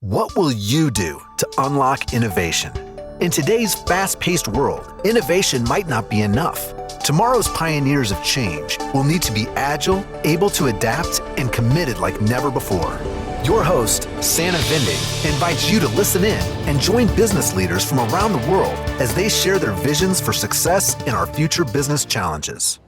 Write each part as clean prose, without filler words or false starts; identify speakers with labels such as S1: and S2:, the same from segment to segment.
S1: What will you do to unlock innovation? In today's fast-paced world, innovation might not be enough. Tomorrow's pioneers of change will need to be agile, able to adapt, and committed like never before. Your host, Sana Vinding, invites you to listen in and join business leaders from around the world as they share their visions for success in our future business challenges.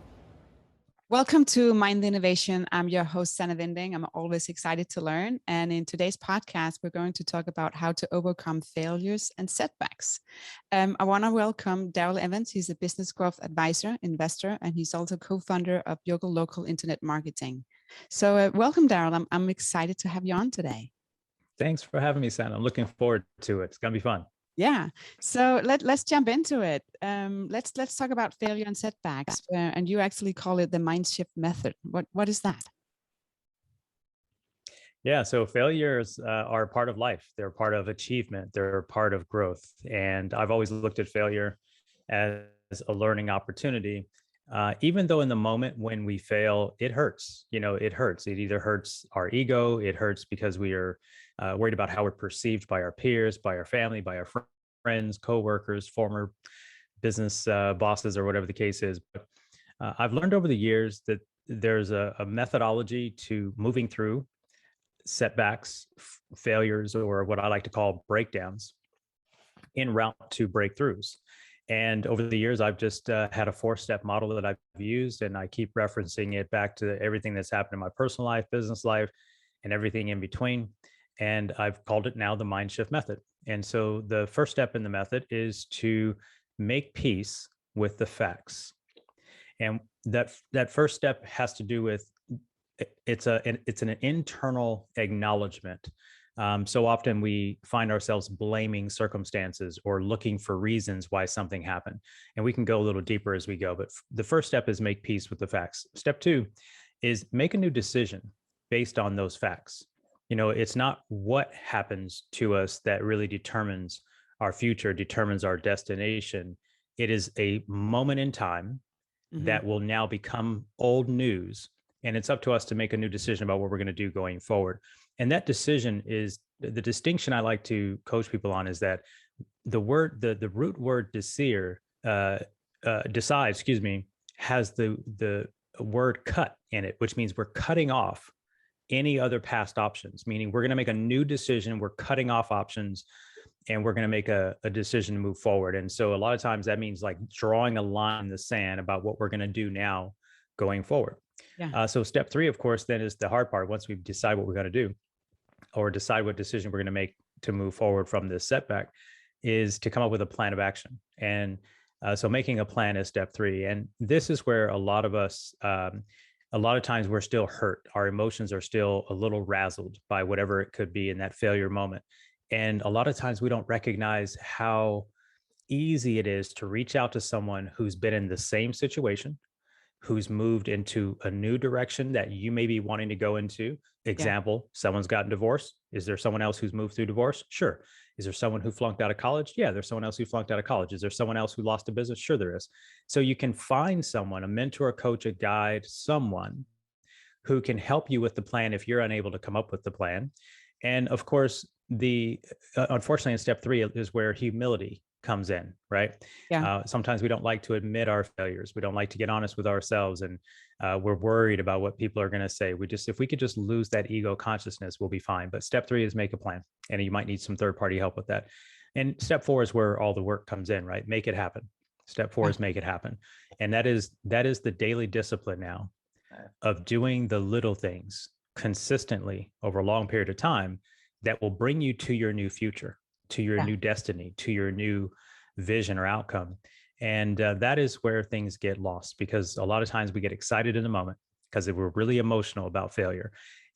S2: Welcome to Mind Innovation. I'm your host, Sana Vinding. I'm always excited to learn. And in today's podcast, we're going to talk about how to overcome failures and setbacks. I want to welcome Darrell Evans. He's a business growth advisor, investor, and he's also co-founder of Yokel Local Internet Marketing. So welcome, Darrell. I'm excited to have you on today.
S3: Thanks for having me, Sana. I'm looking forward to it. It's going to be fun.
S2: Yeah. So let's jump into it. Let's talk about failure and setbacks. And you actually call it the MindShift Method. What is that?
S3: Yeah. So failures are a part of life. They're part of achievement. They're a part of growth. And I've always looked at failure as a learning opportunity. Even though in the moment when we fail, it hurts. It hurts. It either hurts our ego. It hurts because we are worried about how we're perceived by our peers, by our family, by our friends, coworkers, former business bosses, or whatever the case is. But I've learned over the years that there's a methodology to moving through setbacks, failures, or what I like to call breakdowns en route to breakthroughs. And over the years, I've just had a 4-step model that I've used, and I keep referencing it back to everything that's happened in my personal life, business life, and everything in between. And I've called it now the MindShift Method. And so the first step in the method is to make peace with the facts. And that first step has to do with it's an internal acknowledgement. So often we find ourselves blaming circumstances or looking for reasons why something happened. And we can go a little deeper as we go. But the first step is make peace with the facts. Step 2 is make a new decision based on those facts. It's not what happens to us that really determines our future, determines our destination. It is a moment in time that will now become old news. And it's up to us to make a new decision about what we're going to do going forward. And that decision is the distinction I like to coach people on is that the root word decide, has the word cut in it, which means we're cutting off any other past options, meaning we're going to make a new decision. We're cutting off options and we're going to make a decision to move forward. And so a lot of times that means like drawing a line in the sand about what we're going to do now going forward. Yeah. So step 3, of course, then is the hard part. Once we decide what we're going to do or decide what decision we're going to make to move forward from this setback, is to come up with a plan of action. And so making a plan is step 3. And this is where a lot of us, a lot of times we're still hurt. Our emotions are still a little razzled by whatever it could be in that failure moment. And a lot of times we don't recognize how easy it is to reach out to someone who's been in the same situation, who's moved into a new direction that you may be wanting to go into. Example, someone's gotten divorced. Is there someone else who's moved through divorce? Sure. Is there someone who flunked out of college? Yeah, there's someone else who flunked out of college. Is there someone else who lost a business? Sure, there is. So you can find someone, a mentor, a coach, a guide, someone who can help you with the plan if you're unable to come up with the plan. And of course, unfortunately in step 3 is where humility comes in, right? Yeah. Sometimes we don't like to admit our failures. We don't like to get honest with ourselves, and we're worried about what people are going to say. If we could just lose that ego consciousness, we'll be fine. But step 3 is make a plan, and you might need some third-party help with that. And step 4 is where all the work comes in, right? Make it happen. Step 4 is make it happen, and that is the daily discipline now of doing the little things consistently over a long period of time that will bring you to your new future, to your new destiny, to your new vision or outcome. And that is where things get lost, because a lot of times we get excited in the moment because we're really emotional about failure.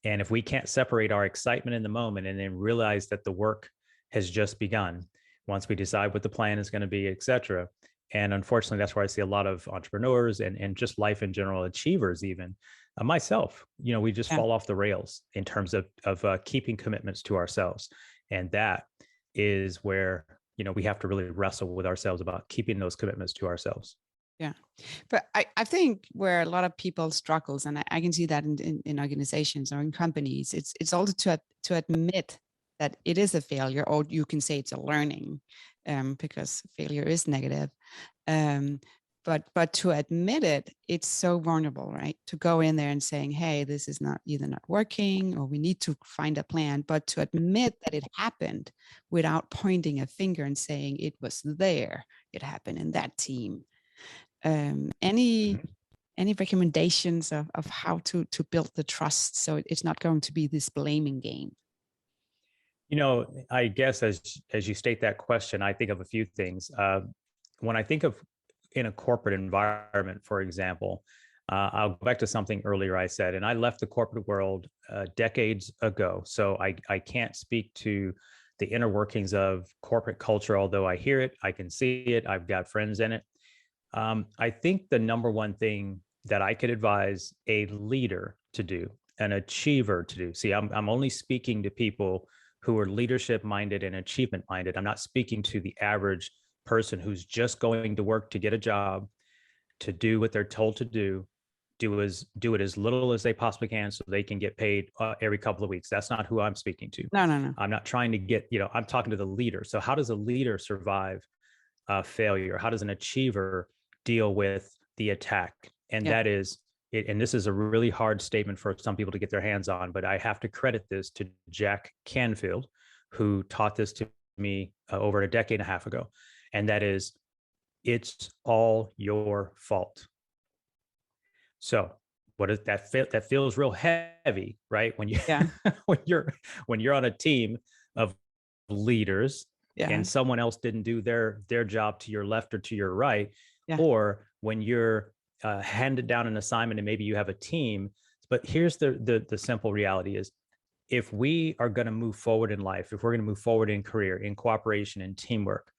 S3: And if we can't separate our excitement in the moment and then realize that the work has just begun, once we decide what the plan is going to be, et cetera. And unfortunately, that's where I see a lot of entrepreneurs and just life in general, achievers even, myself, we just fall off the rails in terms of keeping commitments to ourselves. And that is where, we have to really wrestle with ourselves about keeping those commitments to ourselves.
S2: Yeah. But I think where a lot of people struggles, and I can see that in organizations or in companies, it's also to admit that it is a failure, or you can say it's a learning, because failure is negative. But to admit it, it's so vulnerable, right? To go in there and saying, hey, this is not either not working, or we need to find a plan. But to admit that it happened without pointing a finger and saying it was there, it happened in that team. Any recommendations of how to build the trust so it's not going to be this blaming game?
S3: I guess as you state that question, I think of a few things. When I think of in a corporate environment, for example, I'll go back to something earlier I said, and I left the corporate world decades ago. So I can't speak to the inner workings of corporate culture, although I hear it, I can see it, I've got friends in it. I think the number one thing that I could advise a leader to do, an achiever to do, see, I'm only speaking to people who are leadership minded and achievement minded. I'm not speaking to the average person who's just going to work to get a job, to do what they're told to do it as little as they possibly can so they can get paid every couple of weeks. That's not who I'm speaking to.
S2: No.
S3: I'm not trying to get, I'm talking to the leader. So how does a leader survive failure? How does an achiever deal with the attack? And that is it. And this is a really hard statement for some people to get their hands on, but I have to credit this to Jack Canfield, who taught this to me over a decade and a half ago. And that is, it's all your fault. So what is that? That feels real heavy, right? When you when you're on a team of leaders and someone else didn't do their job to your left or to your right, or when you're handed down an assignment and maybe you have a team. But here's the simple reality is, if we are going to move forward in life, if we're going to move forward in career, in cooperation, in teamwork,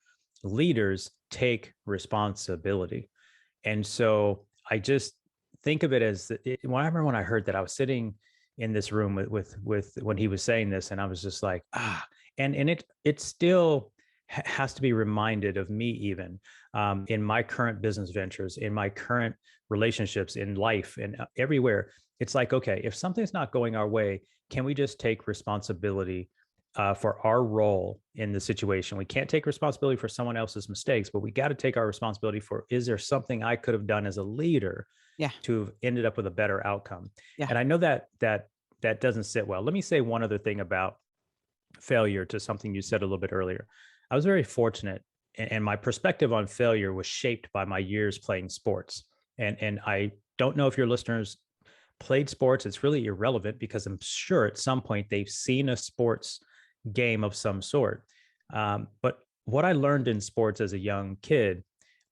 S3: leaders take responsibility. And so I just think of it as, I remember when I heard that, I was sitting in this room with when he was saying this, and I was just like, and it still has to be reminded of me, even in my current business ventures, in my current relationships, in life, and everywhere. It's like, okay, if something's not going our way, can we just take responsibility for our role in the situation? We can't take responsibility for someone else's mistakes, but we got to take our responsibility for, is there something I could have done as a leader to have ended up with a better outcome? And I know that doesn't sit well. Let me say one other thing about failure, to something you said a little bit earlier. I was very fortunate, and my perspective on failure was shaped by my years playing sports. And I don't know if your listeners played sports. It's really irrelevant, because I'm sure at some point they've seen a sports game of some sort. But what I learned in sports as a young kid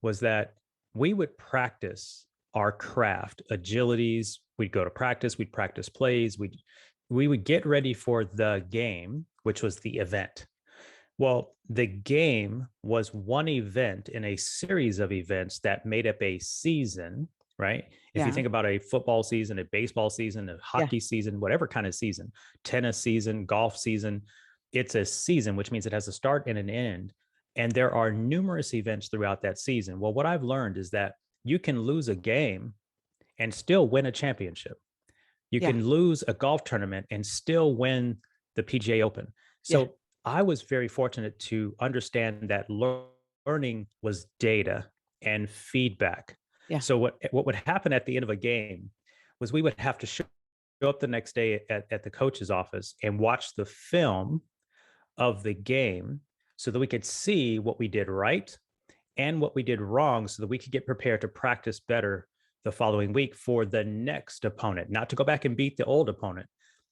S3: was that we would practice our craft, agilities. We'd go to practice, we'd practice plays, we would get ready for the game, which was the event. Well, the game was one event in a series of events that made up a season, right? If you think about a football season, a baseball season, a hockey season, whatever kind of season, tennis season, golf season, it's a season, which means it has a start and an end. And there are numerous events throughout that season. Well, what I've learned is that you can lose a game and still win a championship. You can lose a golf tournament and still win the PGA Open. So I was very fortunate to understand that learning was data and feedback. So what would happen at the end of a game was we would have to show up the next day at the coach's office and watch the film of the game so that we could see what we did right and what we did wrong, so that we could get prepared to practice better the following week for the next opponent, not to go back and beat the old opponent,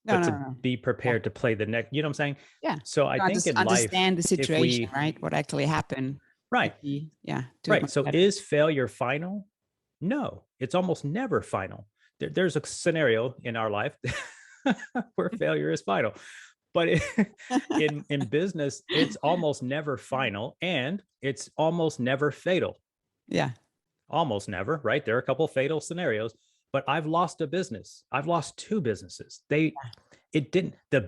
S3: but to be prepared to play the next, you know what I'm saying?
S2: Yeah.
S3: So I think in life,
S2: understand the situation, right? What actually happened.
S3: Right. Right. So is failure final? No, it's almost never final. There's a scenario in our life where failure is final, but in business, it's almost never final, and it's almost never fatal. Almost never, right? There are a couple of fatal scenarios, but I've lost a business. I've lost two businesses. The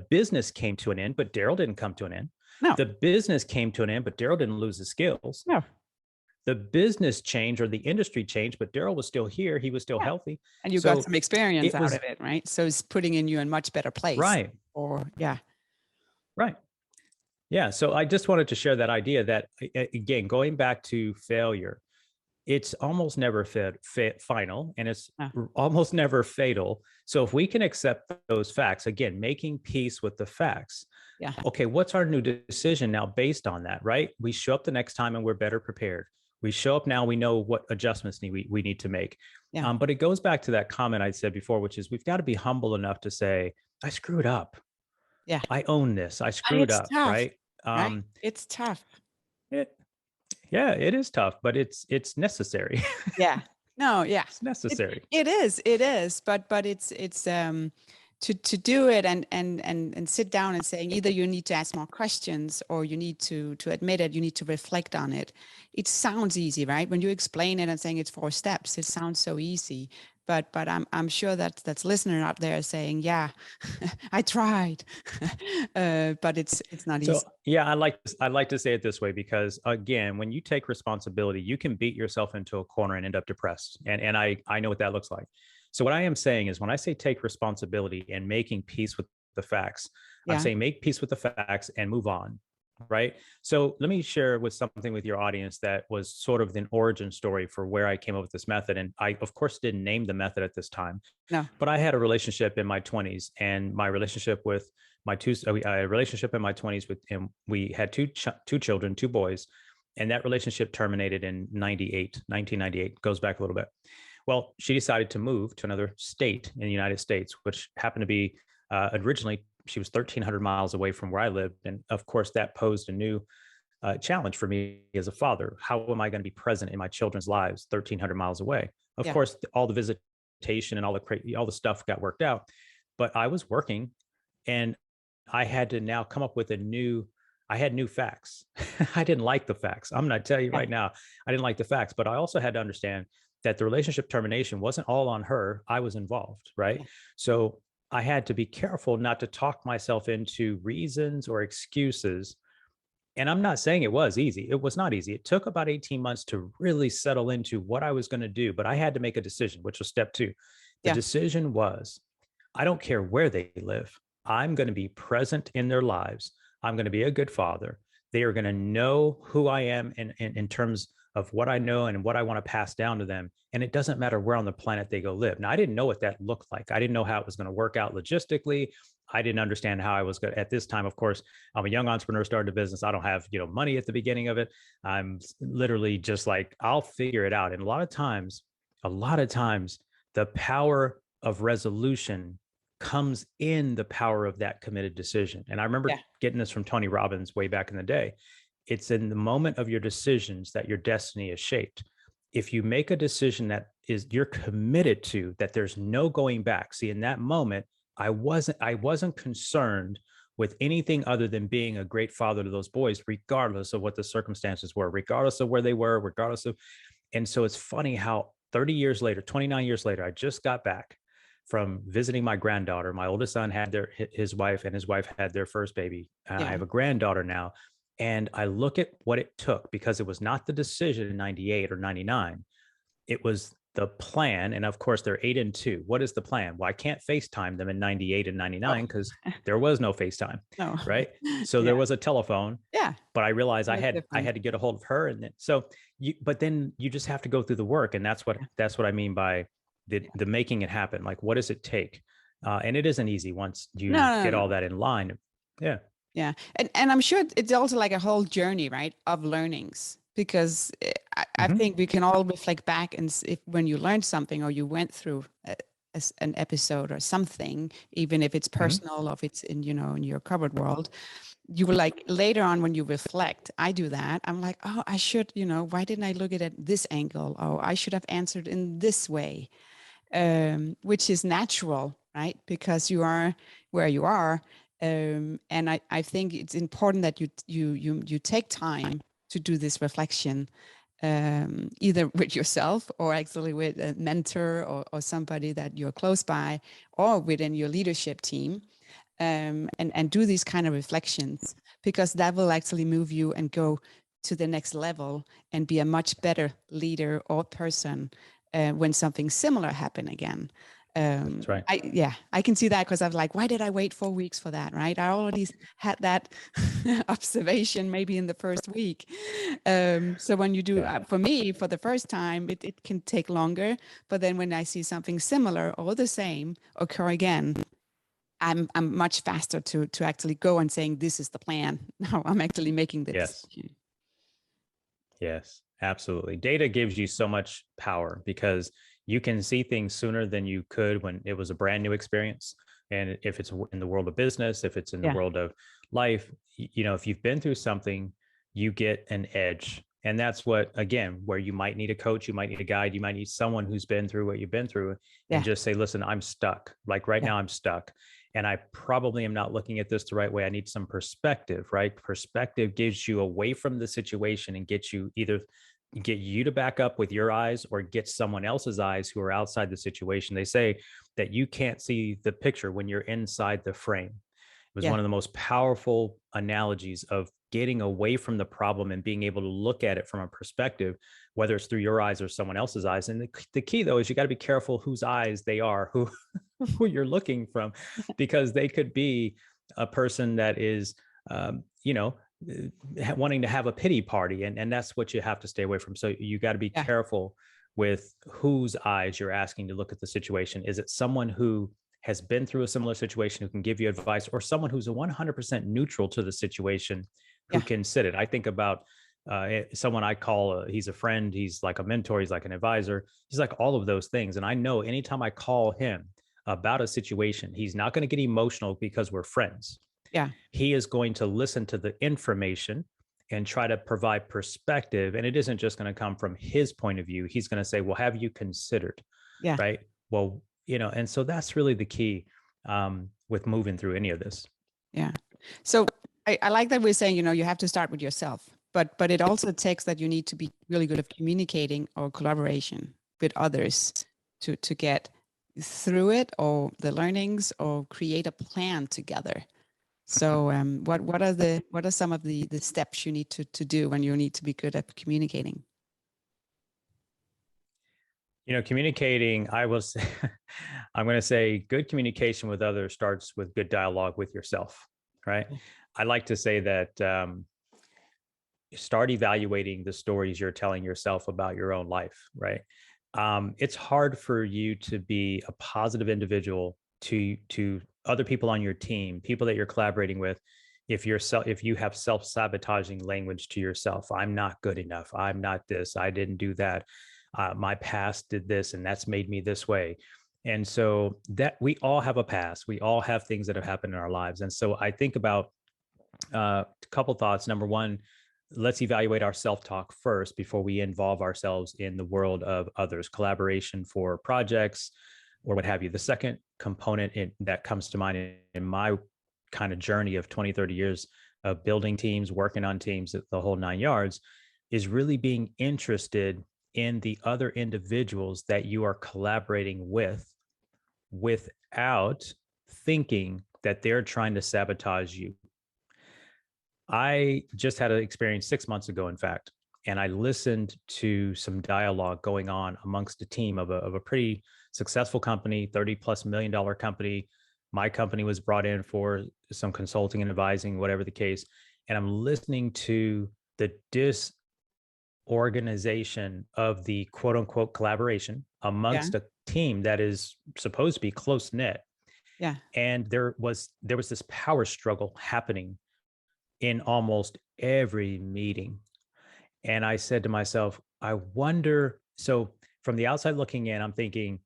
S3: business came to an end, but Darrell didn't come to an end.
S2: No.
S3: The business came to an end, but Darrell didn't lose his skills.
S2: No.
S3: The business changed, or the industry changed, but Darrell was still here. He was still healthy.
S2: And you got some experience out of it, right? So it's putting you in much better place.
S3: Right.
S2: Right.
S3: Right. Yeah. So I just wanted to share that idea that, again, going back to failure, it's almost never final, and it's
S2: Yeah.
S3: almost never fatal. So if we can accept those facts, again, making peace with the facts,
S2: Yeah.
S3: okay, what's our new decision now based on that, right? We show up the next time and we're better prepared. We show up now, we know what adjustments we need to make.
S2: Yeah.
S3: But it goes back to that comment I said before, which is we've got to be humble enough to say, I screwed up.
S2: Yeah.
S3: I own this. I
S2: And
S3: screwed
S2: it's
S3: up,
S2: tough,
S3: right?
S2: right? It's tough.
S3: It, yeah, it is tough, but it's necessary.
S2: Yeah. No, yeah.
S3: It's necessary.
S2: It is, but it's to do it and sit down and saying either you need to ask more questions or you need to admit it, you need to reflect on it. It sounds easy, right? When you explain it and saying it's 4 steps, it sounds so easy. But I'm sure that's listener out there saying, yeah, I tried, but it's not
S3: So
S2: easy.
S3: yeah, I like to say it this way because again, when you take responsibility, you can beat yourself into a corner and end up depressed. And I know what that looks like. So what I am saying is when I say take responsibility and making peace with the facts, I'm
S2: Yeah.
S3: saying make peace with the facts and move on. Right. So let me share with something with your audience that was sort of an origin story for where I came up with this method. And I, of course, didn't name the method at this time,
S2: No.
S3: but I had a relationship in my 20s, and my relationship with my two a relationship in my 20s with him. We had two children, two boys, and that relationship terminated in 1998, goes back a little bit. Well, she decided to move to another state in the United States, which happened to be originally she was 1,300 miles away from where I lived, and of course that posed a new challenge for me as a father. How am I going to be present in my children's lives 1,300 miles away? Of
S2: Yeah.
S3: course, all the visitation and all the stuff got worked out, but I was working, and I had to now come up with I had new facts. I didn't like the facts. I'm going to tell you
S2: Yeah.
S3: right now, I didn't like the facts, but I also had to understand that the relationship termination wasn't all on her. I was involved, right?
S2: Yeah.
S3: So I had to be careful not to talk myself into reasons or excuses. And I'm not saying it was easy. It was not easy. It took about 18 months to really settle into what I was going to do, but I had to make a decision, which was step 2. The
S2: Yeah.
S3: decision was I don't care where they live. I'm going to be present in their lives. I'm going to be a good father. They are going to know who I am in terms of what I know and what I want to pass down to them. And it doesn't matter where on the planet they go live. Now, I didn't know what that looked like. I didn't know how it was going to work out logistically. I didn't understand how I was going to, at this time, of course, I'm a young entrepreneur, started a business. I don't have, money at the beginning of it. I'm literally just like, I'll figure it out. And a lot of times, the power of resolution comes in the power of that committed decision. And I remember
S2: Yeah.
S3: getting this from Tony Robbins way back in the day. It's in the moment of your decisions that your destiny is shaped. If you make a decision that is you're committed to, that there's no going back. See, in that moment, I wasn't concerned with anything other than being a great father to those boys, regardless of what the circumstances were, regardless of where they were, regardless of. And so it's funny how 30 years later, 29 years later, I just got back from visiting my granddaughter. My oldest son had his wife, and his wife had their first baby. I
S2: Yeah.
S3: have a granddaughter now. And I look at what it took, because it was not the decision in 98 or 99. It was the plan. And of course, they're 8 and 2. What is the plan? Well, I can't FaceTime them in 98 and 99
S2: Oh,
S3: because there was no FaceTime,
S2: no.
S3: right? So
S2: Yeah.
S3: there was a telephone,
S2: Yeah.
S3: but I realized I
S2: Quite
S3: had
S2: different.
S3: to get a hold of her. And then, but then you just have to go through the work. And that's what I mean by the making it happen. Like, what does it take? And it isn't easy once
S2: No,
S3: you
S2: no,
S3: get
S2: no.
S3: all that in line. Yeah.
S2: Yeah. And I'm sure it's also like a whole journey, right, of learnings, because I
S3: Mhm.
S2: think we can all reflect back and if when you learned something or you went through an episode or something, even if it's
S3: Mhm.
S2: personal or if it's in, in your covered world, you were like later on when you reflect, I do that. I'm like, oh, I should, why didn't I look at it at this angle? Oh, I should have answered in this way, which is natural, right? Because you are where you are. And I think it's important that you take time to do this reflection, either with yourself or actually with a mentor or somebody that you're close by or within your leadership team, and do these kind of reflections, because that will actually move you and go to the next level and be a much better leader or person when something similar happen again.
S3: That's right.
S2: I can see that because I was like, why did I wait 4 weeks for that? Right. I already had that observation maybe in the first week. So when you do, for me, for the first time, it can take longer. But then when I see something similar or the same occur again, I'm much faster to actually go and saying, this is the plan. Now I'm actually making the decision.
S3: Yes, absolutely. Data gives you so much power because you can see things sooner than you could when it was a brand new experience. And if it's in the world of business, if it's in the world of life, if you've been through something, you get an edge. And that's what, again, where you might need a coach, you might need a guide, you might need someone who's been through what you've been through and just say, listen, I'm stuck. Like right now, I'm stuck. And I probably am not looking at this the right way. I need some perspective, right? Perspective gives you away from the situation and gets you get you to back up with your eyes or get someone else's eyes who are outside the situation. They say that you can't see the picture when you're inside the frame. It was one of the most powerful analogies of getting away from the problem and being able to look at it from a perspective, whether it's through your eyes or someone else's eyes. And the key, though, is you got to be careful whose eyes they are, who you're looking from, because they could be a person that is, wanting to have a pity party. And that's what you have to stay away from. So you got to be careful with whose eyes you're asking to look at the situation. Is it someone who has been through a similar situation who can give you advice, or someone who's a 100% neutral to the situation who can sit it? I think about someone I call, he's a friend, he's like a mentor, he's like an advisor, he's like all of those things. And I know anytime I call him about a situation, he's not going to get emotional because we're friends.
S2: Yeah.
S3: He is going to listen to the information and try to provide perspective. And it isn't just going to come from his point of view. He's going to say, well, have you considered?
S2: Yeah.
S3: Right. Well, and so that's really the key with moving through any of this.
S2: Yeah. So I like that we're saying, you have to start with yourself, but it also takes that you need to be really good at communicating or collaboration with others to get through it, or the learnings, or create a plan together. So what are some of the steps you need to do when you need to be good at communicating?
S3: Communicating, I will say, I'm going to say good communication with others starts with good dialogue with yourself, right? I like to say that start evaluating the stories you're telling yourself about your own life, right? It's hard for you to be a positive individual to other people on your team, people that you're collaborating with, if you have self-sabotaging language to yourself. I'm not good enough. I'm not this. I didn't do that. My past did this, and that's made me this way. And so that we all have a past. We all have things that have happened in our lives. And so I think about a couple thoughts. Number one, let's evaluate our self-talk first before we involve ourselves in the world of others, collaboration for projects or what have you. The second component that comes to mind in my kind of journey of 20, 30 years of building teams, working on teams, the whole 9 yards, is really being interested in the other individuals that you are collaborating with without thinking that they're trying to sabotage you. I just had an experience 6 months ago, in fact, and I listened to some dialogue going on amongst a team of a pretty successful company, $30+ million company. My company was brought in for some consulting and advising, whatever the case. And I'm listening to the disorganization of the quote unquote collaboration amongst a team that is supposed to be close knit.
S2: Yeah.
S3: And there was this power struggle happening in almost every meeting. And I said to myself, I wonder, so from the outside looking in, I'm thinking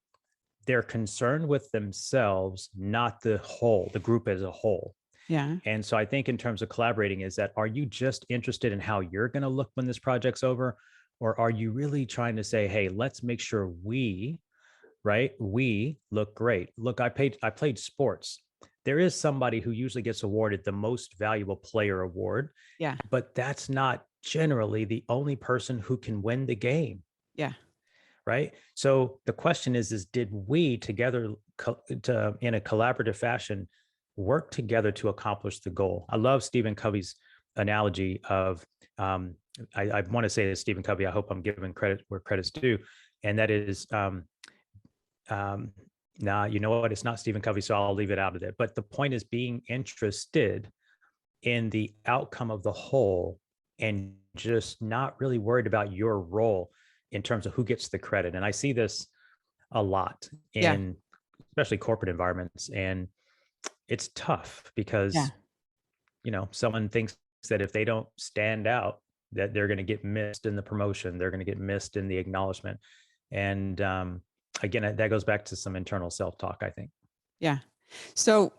S3: they're concerned with themselves, not the whole, the group as a whole.
S2: Yeah.
S3: And so I think in terms of collaborating is that, are you just interested in how you're going to look when this project's over? Or are you really trying to say, hey, let's make sure we look great. Look, I played sports. There is somebody who usually gets awarded the most valuable player award.
S2: Yeah.
S3: But that's not generally the only person who can win the game.
S2: Yeah.
S3: Right. So the question is did we together in a collaborative fashion work together to accomplish the goal? I love Stephen Covey's analogy of, I want to say to Stephen Covey, I hope I'm giving credit where credit's due. And that is, Nah, you know what? It's not Stephen Covey, so I'll leave it out of it. But the point is being interested in the outcome of the whole and just not really worried about your role in terms of who gets the credit. And I see this a lot
S2: Yeah.
S3: in especially corporate environments. And it's tough
S2: Yeah.
S3: because, someone thinks that if they don't stand out, that they're going to get missed in the promotion, they're going to get missed in the acknowledgement. And again, that goes back to some internal self-talk, I think.
S2: Yeah. So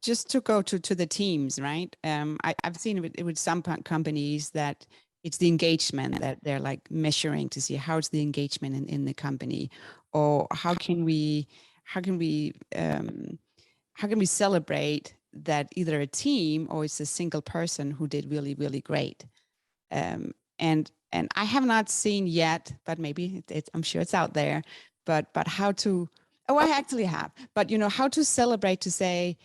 S2: just to go to the teams, right? I've seen it with some companies that it's the engagement that they're like measuring to see how's the engagement in the company, or how can we celebrate that either a team or it's a single person who did really, really great. And I have not seen yet, but maybe I'm sure it's out there. But how to? Oh, I actually have. But how to celebrate, to say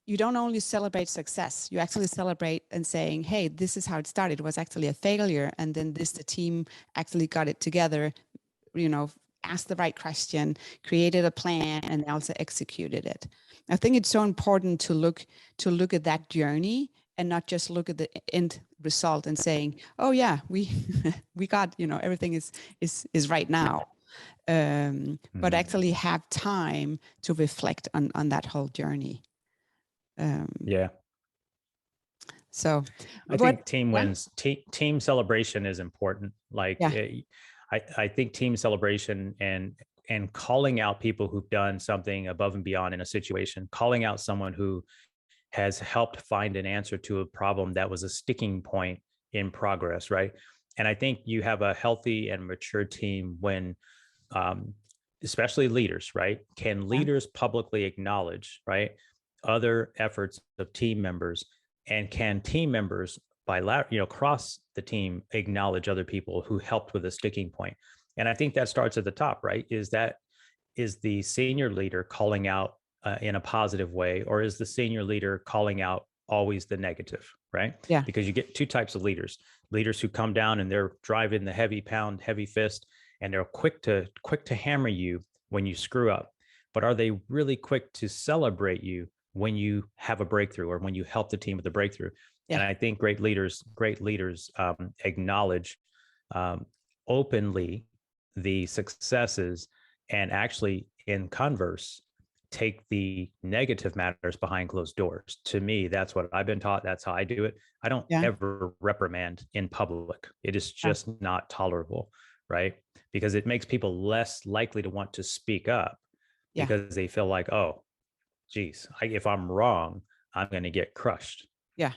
S2: you don't only celebrate success, you actually celebrate and saying, hey, this is how it started. It was actually a failure, and then the team actually got it together. Asked the right question, created a plan, and also executed it. I think it's so important to look at that journey and not just look at the end result and saying, oh yeah, we we got, everything is right now. But actually have time to reflect on that whole journey.
S3: Yeah.
S2: So
S3: I think team wins. Team celebration is important. Like I think team celebration and calling out people who've done something above and beyond in a situation, calling out someone who has helped find an answer to a problem that was a sticking point in progress, right? And I think you have a healthy and mature team when, especially leaders, right? Can leaders publicly acknowledge, right, other efforts of team members, and can team members across the team acknowledge other people who helped with a sticking point? And I think that starts at the top, right? Is the senior leader calling out in a positive way, or is the senior leader calling out always the negative, right?
S2: Yeah.
S3: Because you get two types of leaders who come down and they're driving the heavy pound, heavy fist, and they're quick to hammer you when you screw up. But are they really quick to celebrate you when you have a breakthrough or when you help the team with a breakthrough? Yeah. And I think great leaders acknowledge openly the successes, and actually in converse take the negative matters behind closed doors. To me, that's what I've been taught. That's how I do it. I don't ever reprimand in public. It is just not tolerable, right? Because it makes people less likely to want to speak up because they feel like, oh, geez, if I'm wrong, I'm going to get crushed.
S2: Yeah.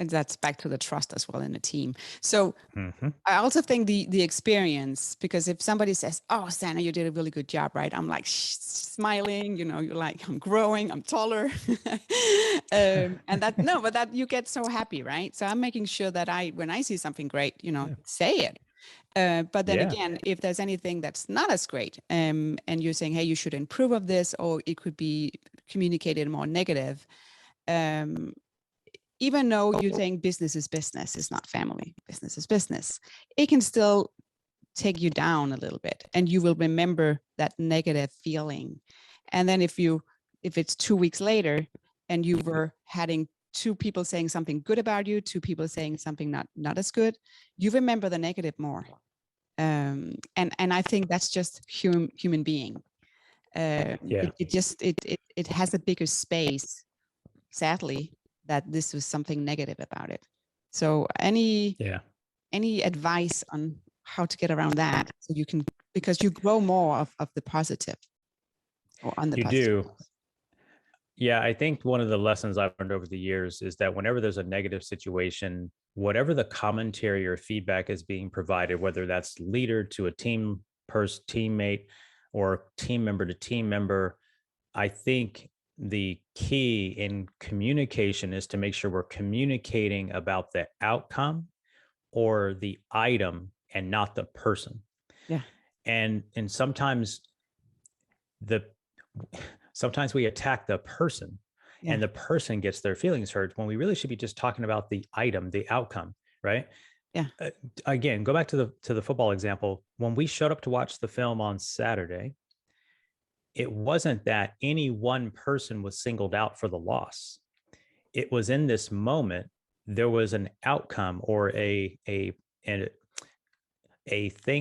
S2: And that's back to the trust as well in the team. So I also think the experience, because if somebody says, oh, Sanna, you did a really good job, right? I'm like smiling, you're like, I'm growing, I'm taller. And that you get so happy, right? So I'm making sure that when I see something great, say it. But then again, if there's anything that's not as great, and you're saying, hey, you should improve of this, or it could be communicated more negative, even though you're saying business is business, it's not family, business is business, it can still take you down a little bit, and you will remember that negative feeling. And then if it's 2 weeks later and you were having 2 people saying something good about you, 2 people saying something not as good, you remember the negative more. And I think that's just human being. It has a bigger space, sadly, that this was something negative about it. So any advice on how to get around that, so you can, because you grow more of the positive, or on the
S3: you
S2: positive.
S3: do. Yeah, I think one of the lessons I've learned over the years is that whenever there's a negative situation, whatever the commentary or feedback is being provided, whether that's leader to a teammate, or team member to team member, I think the key in communication is to make sure we're communicating about the outcome or the item and not the person.
S2: Yeah.
S3: And sometimes we attack the person, and the person gets their feelings hurt, when we really should be just talking about the item, the outcome, right?
S2: Yeah.
S3: Again, go back to the football example. When we showed up to watch the film on Saturday, it wasn't that any one person was singled out for the loss. It was in this moment, there was an outcome or a thing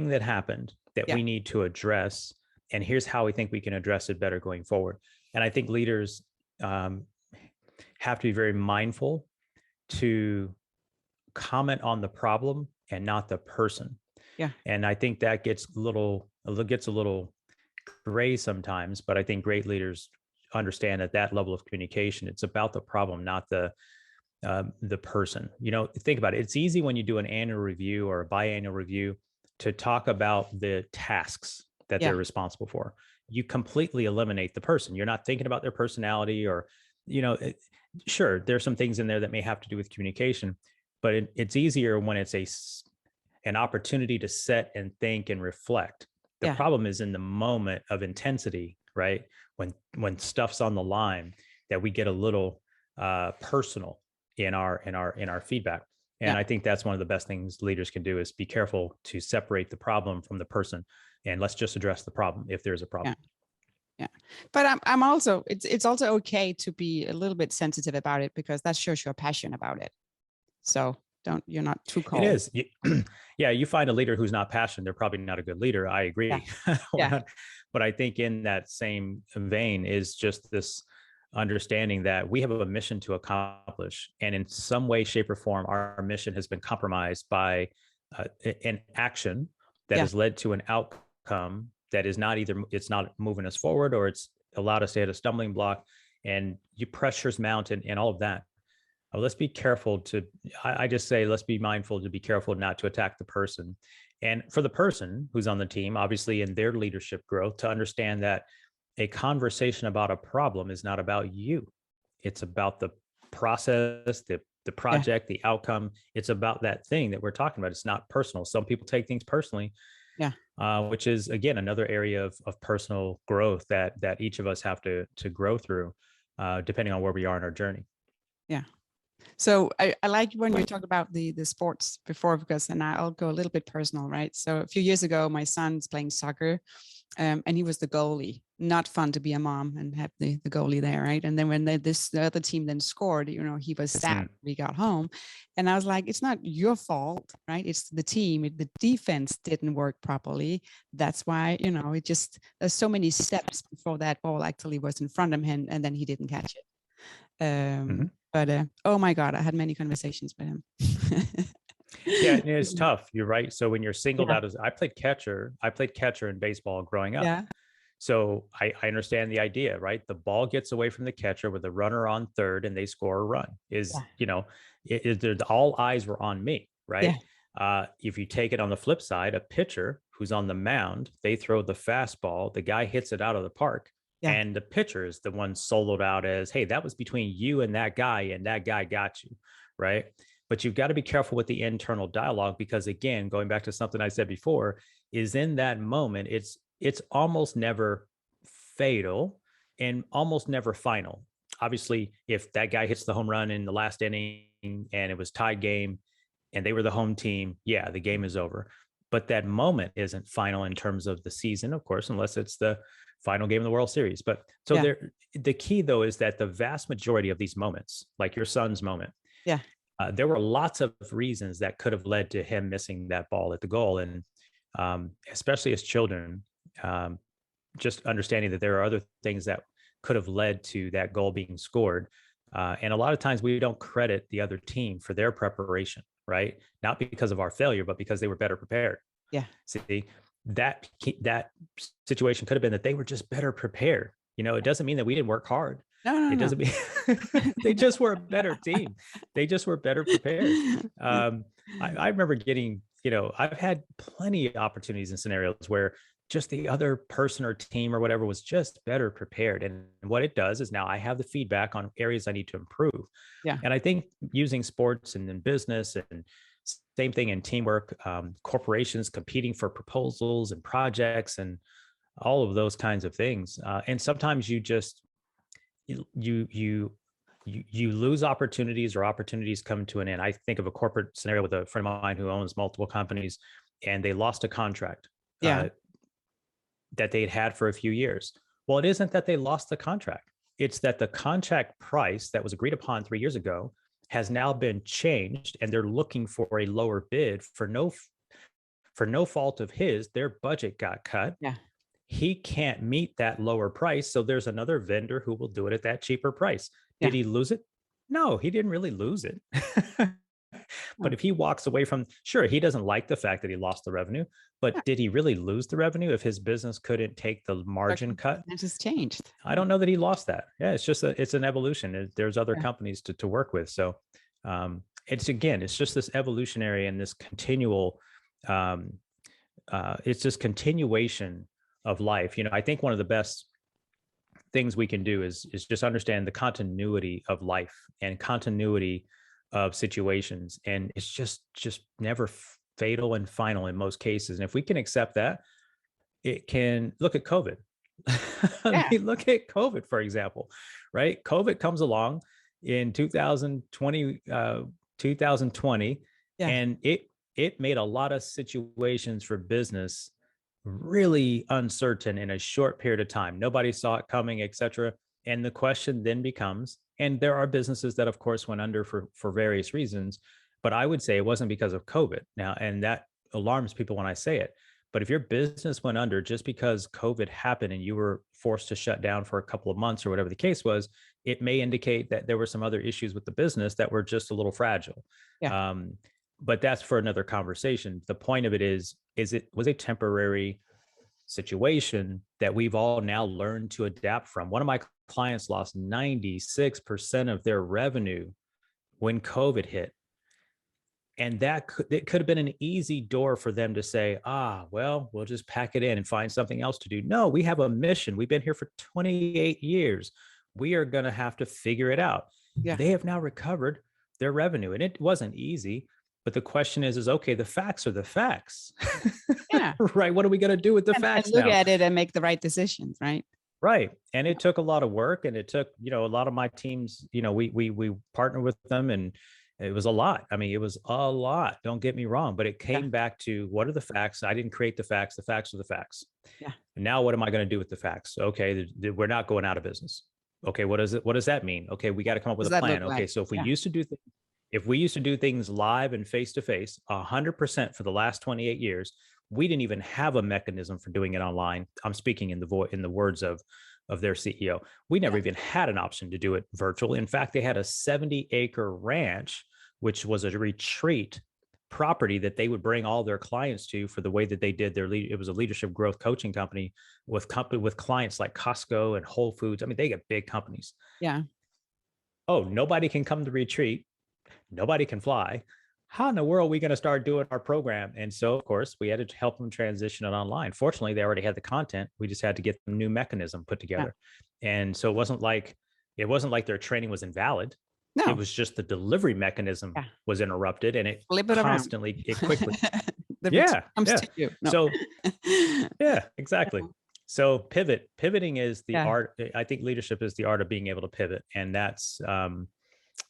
S3: that happened that we need to address. And here's how we think we can address it better going forward. And I think leaders have to be very mindful to comment on the problem and not the person.
S2: Yeah.
S3: And I think that gets a little gray sometimes, but I think great leaders understand at that level of communication, it's about the problem, not the person. You know, think about it. It's easy when you do an annual review or a biannual review to talk about the tasks that they're responsible for. You completely eliminate the person. You're not thinking about their personality or, you know, sure, there's some things in there that may have to do with communication, but it's easier when it's an opportunity to sit and think and reflect. The problem is in the moment of intensity, right? When stuff's on the line, that we get a little personal in our feedback. And I think that's one of the best things leaders can do is be careful to separate the problem from the person. And let's just address the problem if there's a problem.
S2: Yeah. But I'm also, it's also okay to be a little bit sensitive about it, because that shows you're passionate about it. So you're not too cold.
S3: It is. Yeah. You find a leader who's not passionate, they're probably not a good leader. I agree.
S2: Yeah.
S3: But I think in that same vein is just this understanding that we have a mission to accomplish. And in some way, shape, or form, our mission has been compromised by an action that has led to an outcome that is not it's not moving us forward, or it's allowed us to hit a stumbling block, and pressures mount and all of that. Let's be careful I just say, let's be mindful to be careful not to attack the person. And for the person who's on the team, obviously in their leadership growth, to understand that a conversation about a problem is not about you. It's about the process, the project, the outcome. It's about that thing that we're talking about. It's not personal. Some people take things personally, which is, again, another area of personal growth that each of us have to grow through, depending on where we are in our journey.
S2: Yeah. So I like when you talked about the sports before, because, and I'll go a little bit personal, right? So a few years ago, my son's playing soccer, and he was the goalie. Not fun to be a mom and have the goalie there, right? And then when the other team then scored, you know, he was sad when we got home. And I was like, it's not your fault, right? It's the team. The defense didn't work properly. That's why, you know, there's so many steps before that ball actually was in front of him, and then he didn't catch it. But oh my God, I had many conversations with him.
S3: Yeah, it's tough. You're right. So when you're singled out I played catcher in baseball growing up. Yeah. So I understand the idea, right? The ball gets away from the catcher with a runner on third and they score a run. You know, all eyes were on me, right? Yeah. If you take it on the flip side, a pitcher who's on the mound, they throw the fastball, the guy hits it out of the park. Yeah. And the pitcher is the one soloed out as, hey, that was between you and that guy got you, right? But you've got to be careful with the internal dialogue, because, again, going back to something I said before, is in that moment, it's almost never fatal and almost never final. Obviously, if that guy hits the home run in the last inning and it was tied game and they were the home team, yeah, the game is over. But that moment isn't final in terms of the season, of course, unless it's the final game of the World Series. But so the key, though, is that the vast majority of these moments, like your son's moment, there were lots of reasons that could have led to him missing that ball at the goal. And especially as children, just understanding that there are other things that could have led to that goal being scored. And a lot of times we don't credit the other team for their preparation, right? Not because of our failure, but because they were better prepared. Yeah. See, that situation could have been that they were just better prepared. You know, it doesn't mean that we didn't work hard. No. It doesn't mean they just were a better team. They just were better prepared. I remember getting, you know, I've had plenty of opportunities and scenarios where just the other person or team or whatever was just better prepared. And what it does is now I have the feedback on areas I need to improve. Yeah. And I think using sports and in business, and same thing in teamwork, corporations competing for proposals and projects and all of those kinds of things. And sometimes you just, you lose opportunities, or opportunities come to an end. I think of a corporate scenario with a friend of mine who owns multiple companies, and they lost a contract that they'd had for a few years. Well, it isn't that they lost the contract. It's that the contract price that was agreed upon 3 years ago has now been changed, and they're looking for a lower bid for no fault of his. Their budget got cut.
S2: Yeah.
S3: He can't meet that lower price, so there's another vendor who will do it at that cheaper price. Did
S2: Yeah.
S3: he lose it? No, he didn't really lose it. But
S2: Oh,
S3: if he walks away from, sure, he doesn't like the fact that he lost the revenue,
S2: yeah.
S3: but did he really lose the revenue if his business couldn't take the margin cut?
S2: It just changed.
S3: I don't know that he lost that. Yeah, it's just it's an evolution. There's other
S2: Yeah.
S3: companies to work with. So it's just this evolutionary and this continual, um, it's this continuation of life. I think one of the best things we can do is just understand the continuity of life and continuity of situations, and it's just never fatal and final in most cases. And if we can accept that, it can look at COVID. I
S2: Yeah.
S3: mean, look at COVID, for example, right? COVID comes along in 2020,
S2: Yeah.
S3: and it made a lot of situations for business really uncertain in a short period of time. Nobody saw it coming, et cetera. And the question then becomes, and there are businesses that of course went under for various reasons, but I would say it wasn't because of COVID now, and that alarms people when I say it. But if your business went under just because COVID happened and you were forced to shut down for a couple of months or whatever the case was, it may indicate that there were some other issues with the business that were just a little fragile.
S2: Yeah.
S3: But that's for another conversation. The point of it is it was a temporary situation that we've all now learned to adapt from. One of my clients lost 96% of their revenue when COVID hit. And it could have been an easy door for them to say, well, we'll just pack it in and find something else to do. No, we have a mission. We've been here for 28 years. We are going to have to figure it out.
S2: Yeah.
S3: They have now recovered their revenue, and it wasn't easy. But the question is okay, the facts are the facts.
S2: Yeah.
S3: Right. What are we going to do with the facts
S2: and look
S3: now?
S2: at it and make the right decisions, right?
S3: Right. And it took a lot of work, and it took, a lot of my teams, we partnered with them, and it was a lot. I mean, it was a lot. Don't get me wrong, but it came back to, what are the facts? I didn't create the facts. The facts are the facts.
S2: Yeah.
S3: And now what am I going to do with the facts? Okay. We're not going out of business. Okay. What does that mean? Okay. We got to come up with a plan. Okay. So if we used to do things live and face to face 100% for the last 28 years, we didn't even have a mechanism for doing it online. I'm speaking in the words of their CEO. We never even had an option to do it virtual. In fact, they had a 70-acre ranch, which was a retreat property that they would bring all their clients to for the way that they did it was a leadership growth coaching company with clients like Costco and Whole Foods. I mean, they get big companies.
S2: Yeah.
S3: Oh, nobody can come to retreat. Nobody can fly. How in the world are we going to start doing our program? And so, of course, we had to help them transition it online. Fortunately, they already had the content. We just had to get the new mechanism put together. Yeah. And so it wasn't like their training was invalid. No. It was just the delivery mechanism was interrupted, and it quickly.
S2: To you. No.
S3: So, yeah, exactly. So pivoting is the art. I think leadership is the art of being able to pivot. And that's, a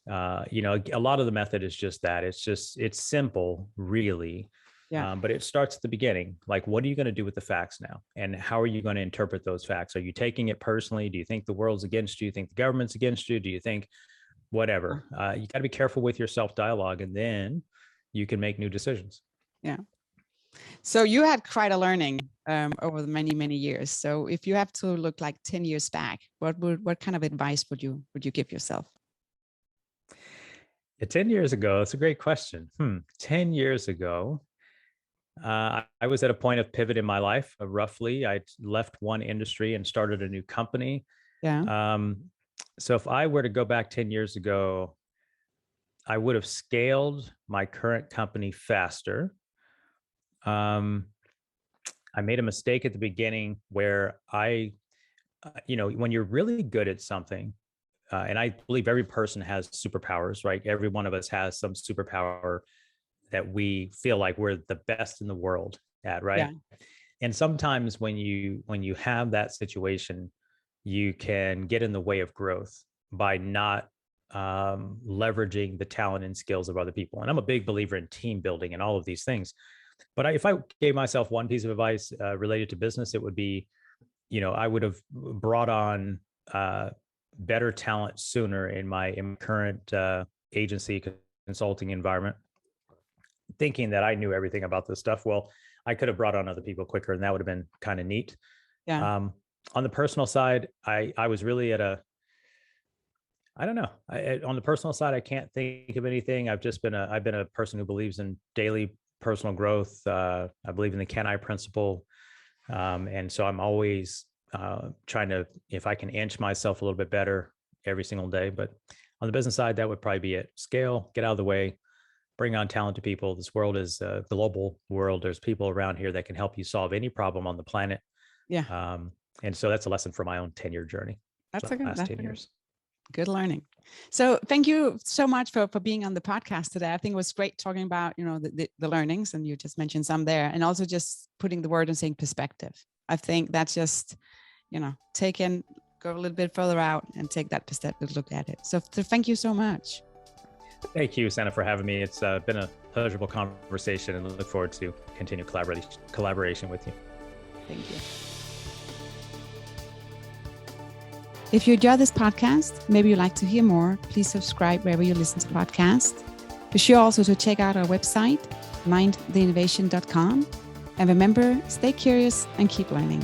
S3: lot of the method is just that. It's simple, really. Yeah. But it starts at the beginning. Like, what are you going to do with the facts now? And how are you going to interpret those facts? Are you taking it personally? Do you think the world's against you? Do you think the government's against you? Do you think whatever? You got to be careful with your self-dialogue, and then you can make new decisions.
S2: Yeah. So you had quite a learning over the many, many years. So if you have to look like 10 years back, what kind of advice would you give yourself?
S3: 10 years ago, that's a great question. 10 years ago, I was at a point of pivot in my life. Roughly, I left one industry and started a new company.
S2: Yeah.
S3: So if I were to go back 10 years ago, I would have scaled my current company faster. I made a mistake at the beginning where when you're really good at something, and I believe every person has superpowers, right? Every one of us has some superpower that we feel like we're the best in the world at, right? Yeah. And sometimes when you have that situation, you can get in the way of growth by not leveraging the talent and skills of other people. And I'm a big believer in team building and all of these things. But if I gave myself one piece of advice related to business, it would be I would have brought on better talent sooner in my current agency consulting environment, thinking that I knew everything about this stuff. Well, I could have brought on other people quicker, and that would have been kind of neat.
S2: Yeah.
S3: On the personal side, I was really at I don't know. On the personal side, I can't think of anything. I've been a person who believes in daily personal growth. I believe in the can I principle. And so I'm always trying to, if I can inch myself a little bit better every single day. But on the business side, that would probably be it. Scale, get out of the way, bring on talented people. This world is a global world. There's people around here that can help you solve any problem on the planet.
S2: Yeah.
S3: And so that's a lesson from my own 10-year journey.
S2: That's
S3: the last 10 years.
S2: Good learning. So thank you so much for being on the podcast today. I think it was great talking about, the learnings, and you just mentioned some there, and also just putting the word and saying perspective. I think that's just, go a little bit further out and take that perspective look at it. So thank you so much.
S3: Thank you, Senna, for having me. It's been a pleasurable conversation, and I look forward to continued collaboration with you.
S2: Thank you. If you enjoy this podcast, maybe you'd like to hear more, please subscribe wherever you listen to podcasts. Be sure also to check out our website, mindtheinnovation.com. And remember, stay curious and keep learning.